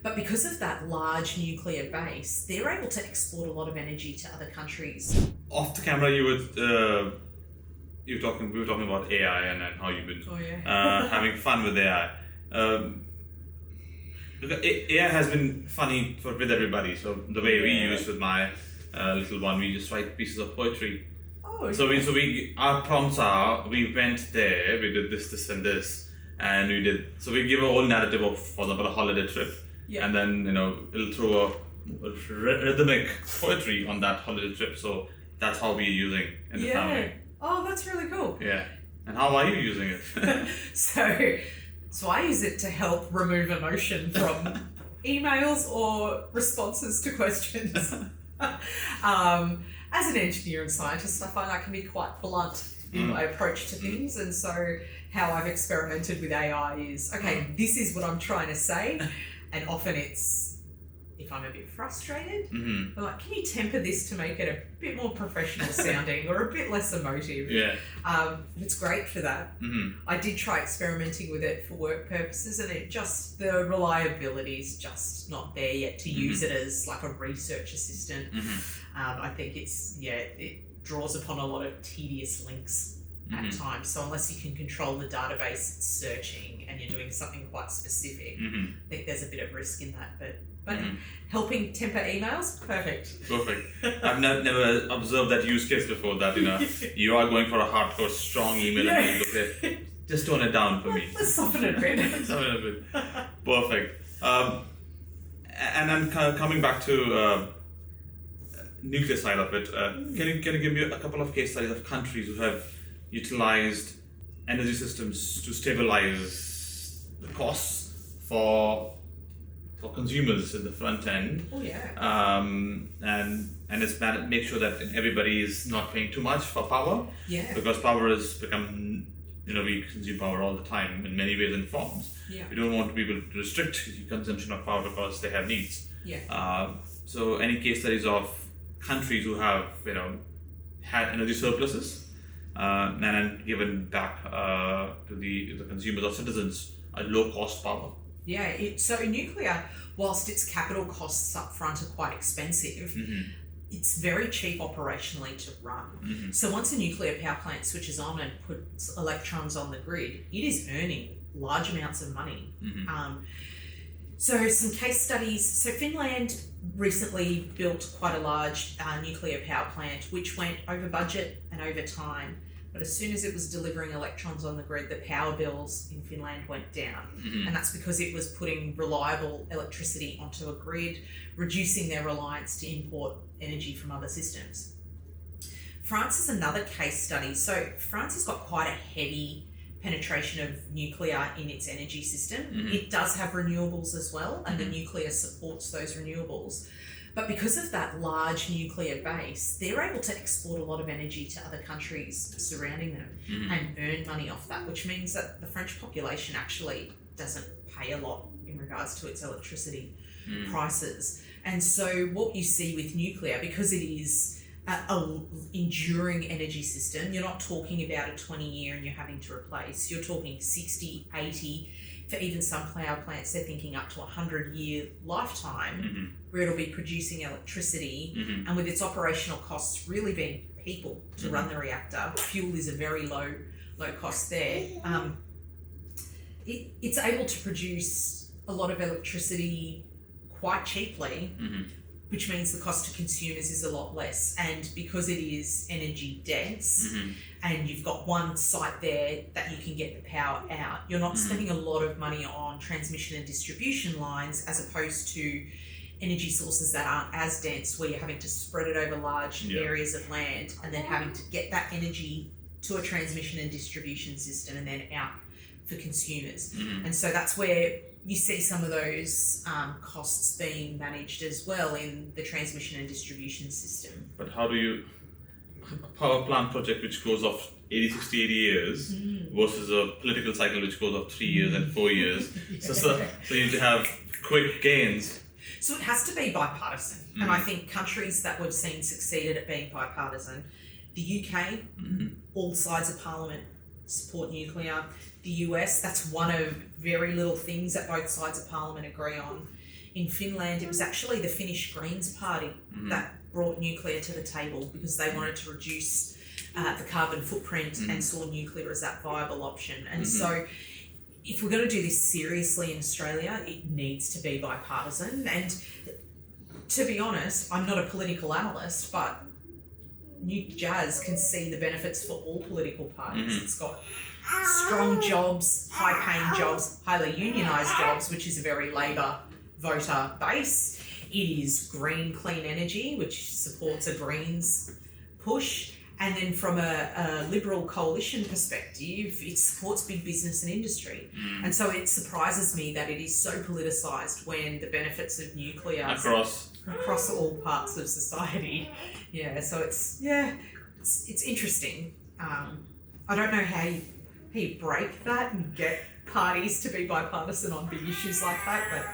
But because of that large nuclear base, they're able to export a lot of energy to other countries. Off the camera, we were talking about AI and how you've been having fun with AI. AI has been funny with everybody. So the way we use with my little one, we just write pieces of poetry. Oh, okay. So our prompts are, we went there, we did this, and this, and we give a whole narrative of, for example, a holiday trip, and then it'll throw a rhythmic poetry on that holiday trip. So that's how we're using in the family. Oh, that's really cool. Yeah. And how are you using it? So I use it to help remove emotion from emails or responses to questions. As an engineer and scientist, I find I can be quite blunt in my approach to things, and so how I've experimented with AI is, okay, this is what I'm trying to say, and often it's, if I'm a bit frustrated, I'm like, can you temper this to make it a bit more professional sounding or a bit less emotive? Yeah. It's great for that. I did try experimenting with it for work purposes, and the reliability is just not there yet to use it as like a research assistant. I think it draws upon a lot of tedious links at times. So unless you can control the database it's searching and you're doing something quite specific, I think there's a bit of risk in that. But helping temper emails, perfect. I've never observed that use case before, that you are going for a hardcore strong email and you say, just tone it down for me. Let's soften it a bit. Perfect. And then coming back to nuclear side of it, can you give me a couple of case studies of countries who have utilized energy systems to stabilize the costs for consumers in the front end? And it's make sure that everybody is not paying too much for power, because power has become, we consume power all the time in many ways and forms. We don't want to be able to restrict the consumption of power because they have needs. So any case studies of countries who have had energy surpluses and then given back to the consumers or citizens a low cost power? So nuclear, whilst its capital costs up front are quite expensive, it's very cheap operationally to run. So once a nuclear power plant switches on and puts electrons on the grid, it is earning large amounts of money. So some case studies. So Finland recently built quite a large nuclear power plant, which went over budget and over time. But as soon as it was delivering electrons on the grid, the power bills in Finland went down. And that's because it was putting reliable electricity onto a grid, reducing their reliance to import energy from other systems. France is another case study. So France has got quite a heavy penetration of nuclear in its energy system. It does have renewables as well, and the nuclear supports those renewables. But because of that large nuclear base, they're able to export a lot of energy to other countries surrounding them and earn money off that, which means that the French population actually doesn't pay a lot in regards to its electricity prices. And so what you see with nuclear, because it is an enduring energy system, you're not talking about a 20-year and you're having to replace, you're talking 60, 80, for even some power plants, they're thinking up to 100-year lifetime where it'll be producing electricity. And with its operational costs really being people to run the reactor, fuel is a very low cost there. It's able to produce a lot of electricity quite cheaply, which means the cost to consumers is a lot less. And because it is energy dense and you've got one site there that you can get the power out, you're not spending a lot of money on transmission and distribution lines, as opposed to energy sources that aren't as dense, where you're having to spread it over large areas of land and then having to get that energy to a transmission and distribution system and then out for consumers. And so that's where you see some of those costs being managed as well in the transmission and distribution system. But how do you, a power plant project which goes off 60, 80 years versus a political cycle which goes off 3 years and 4 years. So you need to have quick gains. So it has to be bipartisan. And I think countries that we've seen succeeded at being bipartisan, the UK, all sides of parliament support nuclear. The US, that's one of very little things that both sides of parliament agree on. in Finland, it was actually the Finnish Greens Party that brought nuclear to the table because they wanted to reduce the carbon footprint and saw nuclear as that viable option. And so if we're going to do this seriously in Australia, it needs to be bipartisan. And to be honest, I'm not a political analyst, but Nuke Jazz can see the benefits for all political parties. It's got strong jobs, high-paying jobs, highly unionised jobs, which is a very Labor voter base. It is green, clean energy, which supports a Greens push. And then from a Liberal coalition perspective, it supports big business and industry. And so it surprises me that it is so politicised when the benefits of nuclear across all parts of society. Yeah, so it's interesting. I don't know how you break that and get parties to be bipartisan on big issues like that, but